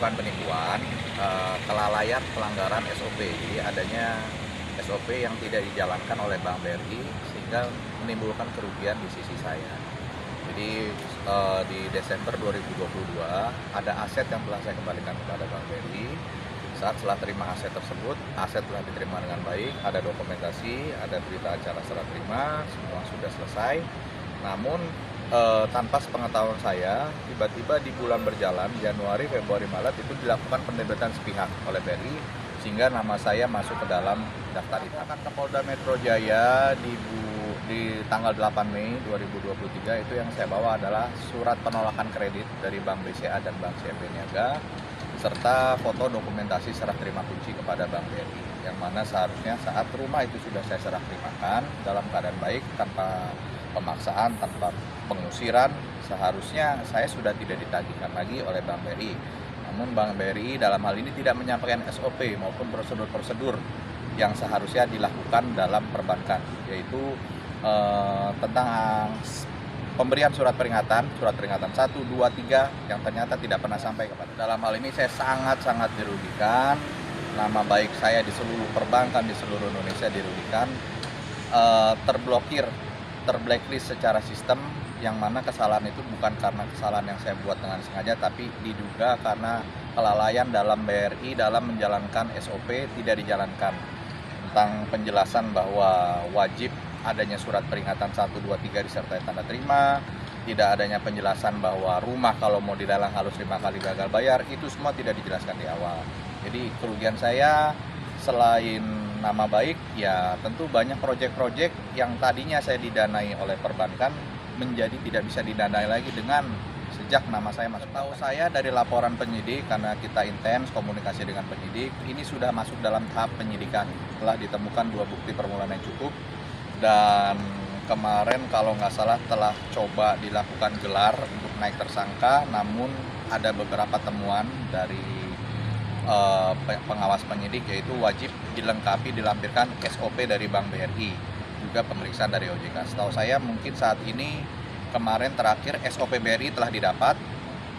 bukan penipuan, kelalaian pelanggaran SOP. Jadi adanya SOP yang tidak dijalankan oleh Bank BRI sehingga menimbulkan kerugian di sisi saya. Jadi di Desember 2022 ada aset yang telah saya kembalikan kepada Bank BRI. Saat setelah terima aset tersebut, aset telah diterima dengan baik, ada dokumentasi, ada berita acara serah terima, semua sudah selesai. Namun tanpa sepengetahuan saya, tiba-tiba di bulan berjalan, Januari, Februari, Maret itu dilakukan penerbitan sepihak oleh BRI sehingga nama saya masuk ke dalam daftar itu. Akan ke Polda Metro Jaya di tanggal 8 Mei 2023 itu yang saya bawa adalah surat penolakan kredit dari Bank BCA dan Bank CMB Niaga serta foto dokumentasi serah terima kunci kepada Bank BRI yang mana seharusnya saat rumah itu sudah saya serah terimakan dalam keadaan baik tanpa pemaksaan, tanpa pengusiran, seharusnya saya sudah tidak ditagihkan lagi oleh Bank BRI. Namun Bank BRI dalam hal ini tidak menyampaikan SOP maupun prosedur-prosedur yang seharusnya dilakukan dalam perbankan, yaitu tentang pemberian surat peringatan 1, 2, 3 yang ternyata tidak pernah sampai kepada. Dalam hal ini saya sangat-sangat dirugikan, nama baik saya di seluruh perbankan di seluruh Indonesia dirugikan, terblokir, terblacklist secara sistem, yang mana kesalahan itu bukan karena kesalahan yang saya buat dengan sengaja, tapi diduga karena kelalaian dalam BRI dalam menjalankan SOP tidak dijalankan, tentang penjelasan bahwa wajib adanya surat peringatan 1, 2, 3 disertai tanda terima, tidak adanya penjelasan bahwa rumah kalau mau dilelang harus 5 kali gagal bayar, itu semua tidak dijelaskan di awal. Jadi kerugian saya selain nama baik, ya tentu banyak proyek-proyek yang tadinya saya didanai oleh perbankan menjadi tidak bisa didanai lagi dengan sejak nama saya masuk. Tahu saya dari laporan penyidik, karena kita intens komunikasi dengan penyidik, ini sudah masuk dalam tahap penyidikan. Telah ditemukan 2 bukti permulaan yang cukup, dan kemarin kalau nggak salah telah coba dilakukan gelar untuk naik tersangka, namun ada beberapa temuan dari pengawas penyidik, yaitu wajib dilengkapi dilampirkan SOP dari Bank BRI, juga pemeriksaan dari OJK. Setahu saya mungkin saat ini kemarin terakhir SOP BRI telah didapat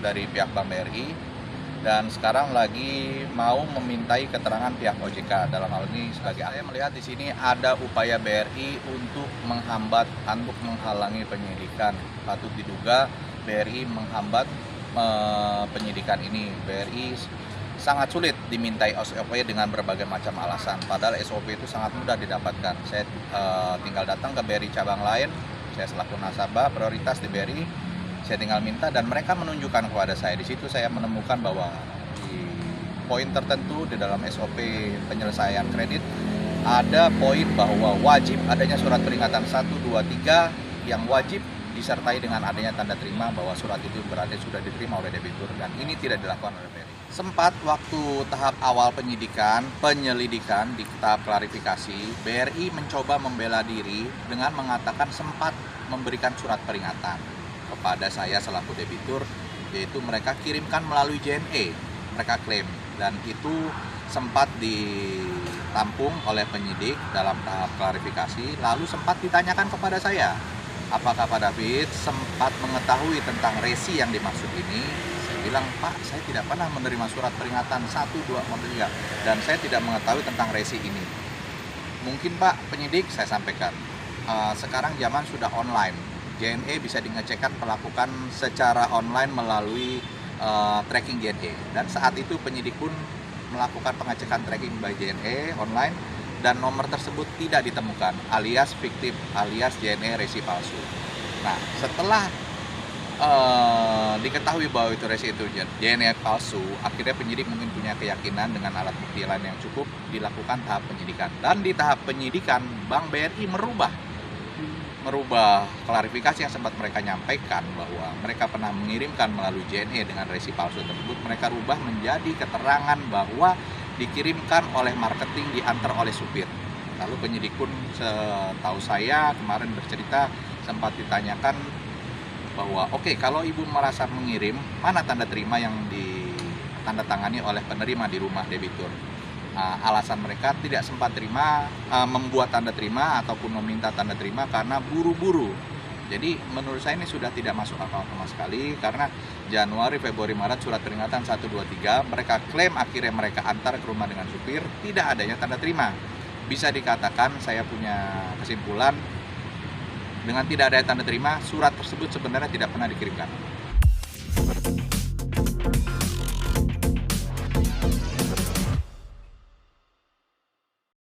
dari pihak Bank BRI, dan sekarang lagi mau memintai keterangan pihak OJK. Dalam hal ini sebagai saya melihat di sini ada upaya BRI untuk menghambat, untuk menghalangi penyidikan. Patut diduga BRI menghambat penyidikan ini. BRI sangat sulit dimintai SOP dengan berbagai macam alasan, padahal SOP itu sangat mudah didapatkan. Saya tinggal datang ke BRI cabang lain, saya selaku nasabah prioritas di BRI, saya tinggal minta dan mereka menunjukkan kepada saya. Di situ saya menemukan bahwa di poin tertentu di dalam SOP penyelesaian kredit ada poin bahwa wajib adanya surat peringatan 1, 2, 3 yang wajib disertai dengan adanya tanda terima bahwa surat itu berarti sudah diterima oleh debitur, dan ini tidak dilakukan oleh BRI. Sempat waktu tahap awal penyelidikan di tahap klarifikasi, BRI mencoba membela diri dengan mengatakan sempat memberikan surat peringatan kepada saya selaku debitur, yaitu mereka kirimkan melalui JNE, mereka klaim, dan itu sempat ditampung oleh penyidik dalam tahap klarifikasi. Lalu sempat ditanyakan kepada saya, apakah Pak David sempat mengetahui tentang resi yang dimaksud ini? Saya bilang, Pak, saya tidak pernah menerima surat peringatan 1, 2, 3, dan saya tidak mengetahui tentang resi ini. Mungkin Pak penyidik, saya sampaikan, sekarang zaman sudah online, JNE bisa dingecekkan melakukan secara online melalui tracking JNE, dan saat itu penyidik pun melakukan pengecekan tracking by JNE online, dan nomor tersebut tidak ditemukan, alias fiktif, alias JNE resi palsu. Nah, setelah diketahui bahwa itu resi itu JNE palsu, akhirnya penyidik mungkin punya keyakinan dengan alat bukti lain yang cukup dilakukan tahap penyidikan. Dan di tahap penyidikan Bank BRI merubah klarifikasi yang sempat mereka nyampaikan bahwa mereka pernah mengirimkan melalui JNE dengan resi palsu tersebut, mereka rubah menjadi keterangan bahwa dikirimkan oleh marketing, diantar oleh supir. Lalu penyidik pun setahu saya kemarin bercerita sempat ditanyakan bahwa oke, kalau ibu merasa mengirim, mana tanda terima yang ditandatangani oleh penerima di rumah debitur? Alasan mereka tidak sempat membuat tanda terima ataupun meminta tanda terima karena buru-buru Jadi menurut saya ini sudah tidak masuk akal sama sekali, karena Januari, Februari, Maret surat peringatan 1, 2, 3 mereka klaim akhirnya mereka antar ke rumah dengan supir, tidak adanya tanda terima. Bisa dikatakan saya punya kesimpulan dengan tidak ada tanda terima, surat tersebut sebenarnya tidak pernah dikirimkan.